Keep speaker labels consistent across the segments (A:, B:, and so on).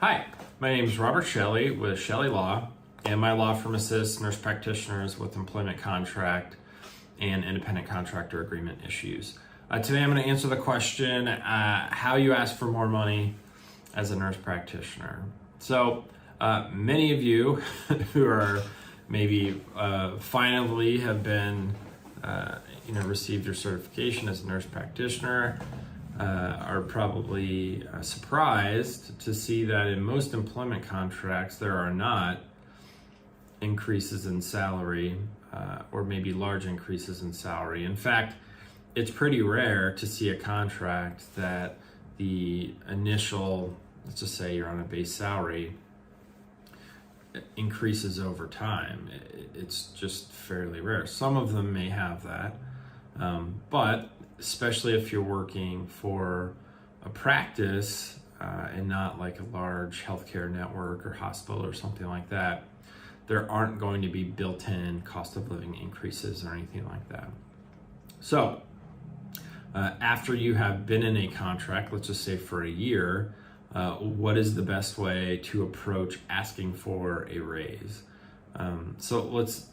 A: Hi, my name is Robert Shelley with Shelley Law, and my law firm assists nurse practitioners with employment contract and independent contractor agreement issues. Today I'm going to answer the question, how you ask for more money as a nurse practitioner. So many of you who are maybe finally have been, received your certification as a nurse practitioner, are probably surprised to see that in most employment contracts there are not increases in salary or maybe large increases in salary. In fact, it's pretty rare to see a contract that the initial, let's just say you're on a base salary, increases over time. It's just fairly rare. Some of them may have that, but especially if you're working for a practice and not like a large healthcare network or hospital or something like that, there aren't going to be built-in cost of living increases or anything like that. So after you have been in a contract, let's just say for a year, what is the best way to approach asking for a raise? So let's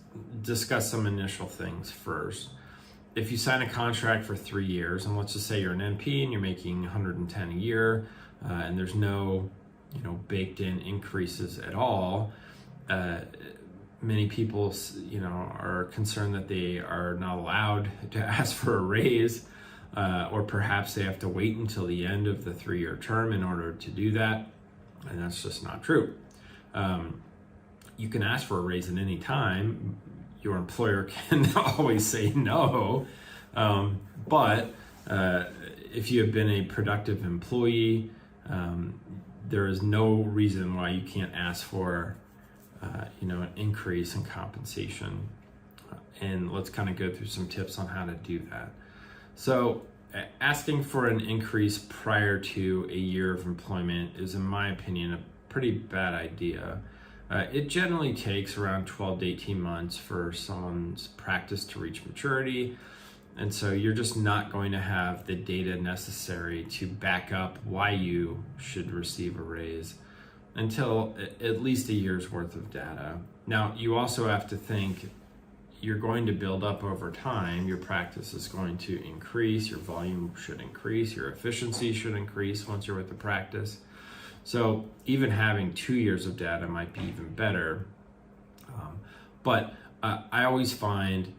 A: discuss some initial things first. If you sign a contract for 3 years, and let's just say you're an NP and you're making 110 a year, and there's no, baked in increases at all, many people, are concerned that they are not allowed to ask for a raise, or perhaps they have to wait until the end of the 3-year term in order to do that, and that's just not true. You can ask for a raise at any time. Your employer can always say no, but if you have been a productive employee, there is no reason why you can't ask for an increase in compensation. And let's kind of go through some tips on how to do that. So asking for an increase prior to a year of employment is, in my opinion, a pretty bad idea. It generally takes around 12 to 18 months for someone's practice to reach maturity. And so you're just not going to have the data necessary to back up why you should receive a raise until at least a year's worth of data. Now, you also have to think you're going to build up over time. Your practice is going to increase, your volume should increase, your efficiency should increase once you're with the practice. So even having 2 years of data might be even better. But I always find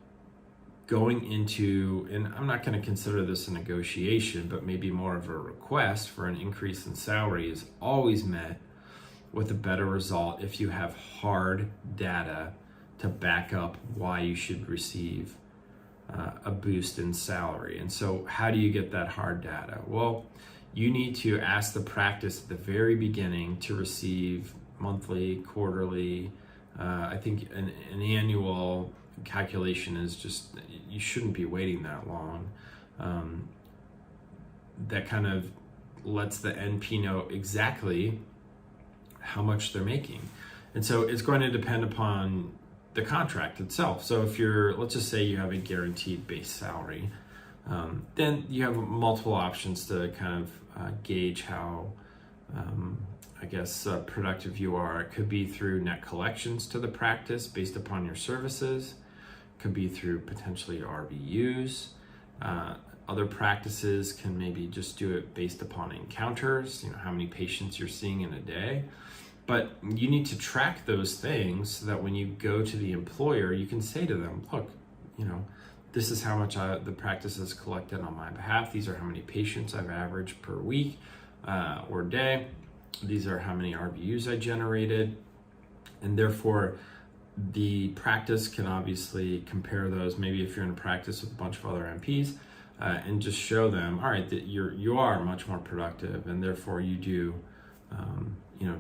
A: going into, and I'm not going to consider this a negotiation, but maybe more of a request for an increase in salary is always met with a better result if you have hard data to back up why you should receive a boost in salary. And so how do you get that hard data? Well, you need to ask the practice at the very beginning to receive monthly, quarterly, I think an annual calculation is just, you shouldn't be waiting that long. That kind of lets the NP know exactly how much they're making. And so it's going to depend upon the contract itself. So if let's just say you have a guaranteed base salary, then you have multiple options to kind of gauge how, productive you are. It could be through net collections to the practice based upon your services. It could be through potentially RVUs. Other practices can maybe just do it based upon encounters, how many patients you're seeing in a day. But you need to track those things so that when you go to the employer, you can say to them, look, this is how much the practice has collected on my behalf. These are how many patients I've averaged per week or day. These are how many RVUs I generated. And therefore, the practice can obviously compare those, maybe if you're in a practice with a bunch of other NPs, and just show them, all right, that you are much more productive, and therefore you do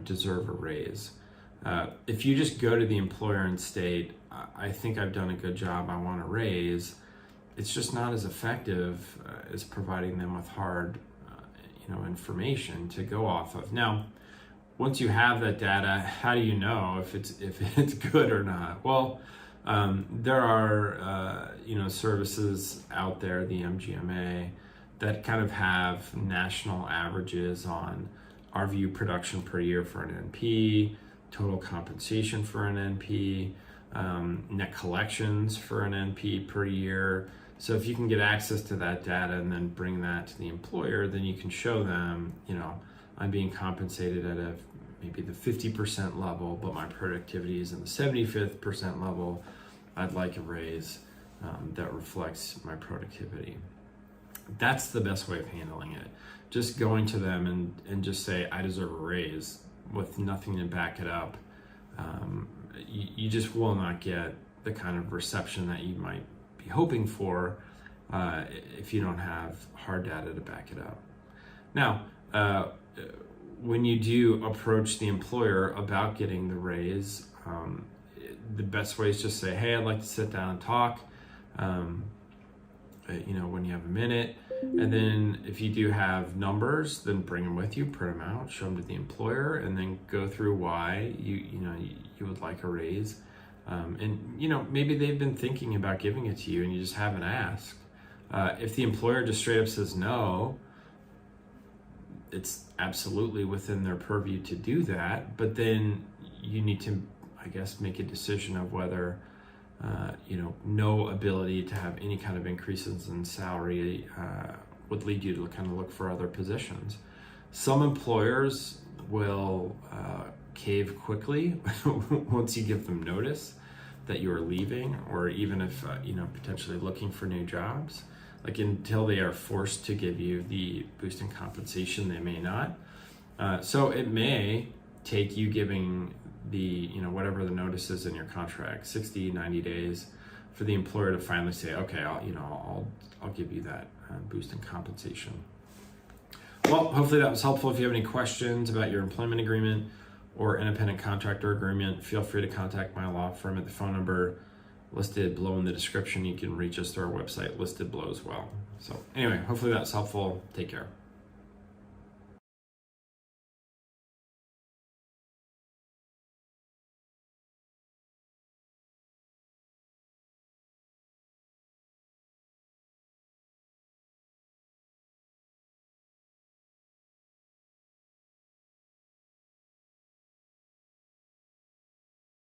A: deserve a raise. If you just go to the employer and state, I think I've done a good job, I want a raise, it's just not as effective as providing them with hard information to go off of. Now, once you have that data, how do you know if it's good or not? Well, there are services out there, the MGMA, that kind of have national averages on RVU production per year for an NP, total compensation for an NP, net collections for an NP per year. So if you can get access to that data and then bring that to the employer, then you can show them, I'm being compensated at maybe the 50% level, but my productivity is in the 75th percent level. I'd like a raise that reflects my productivity. That's the best way of handling it. Just going to them and just say, I deserve a raise with nothing to back it up. You just will not get the kind of reception that you might be hoping for if you don't have hard data to back it up. Now, when you do approach the employer about getting the raise, the best way is just say, hey, I'd like to sit down and talk, when you have a minute. And then if you do have numbers, then bring them with you, print them out, show them to the employer, and then go through why you would like a raise. Maybe they've been thinking about giving it to you and you just haven't asked. If the employer just straight up says no, it's absolutely within their purview to do that, but then you need to, I guess, make a decision of whether no ability to have any kind of increases in salary would lead you to kind of look for other positions. Some employers will cave quickly once you give them notice that you are leaving, or even if potentially looking for new jobs. Like, until they are forced to give you the boost in compensation, they may not. So it may take you giving the whatever the notice is in your contract, 60, 90 days, for the employer to finally say, okay, I'll give you that boost in compensation. Well, hopefully that was helpful. If you have any questions about your employment agreement or independent contractor agreement, feel free to contact my law firm at the phone number listed below in the description. You can reach us through our website listed below as well. So anyway, hopefully that's helpful. Take care.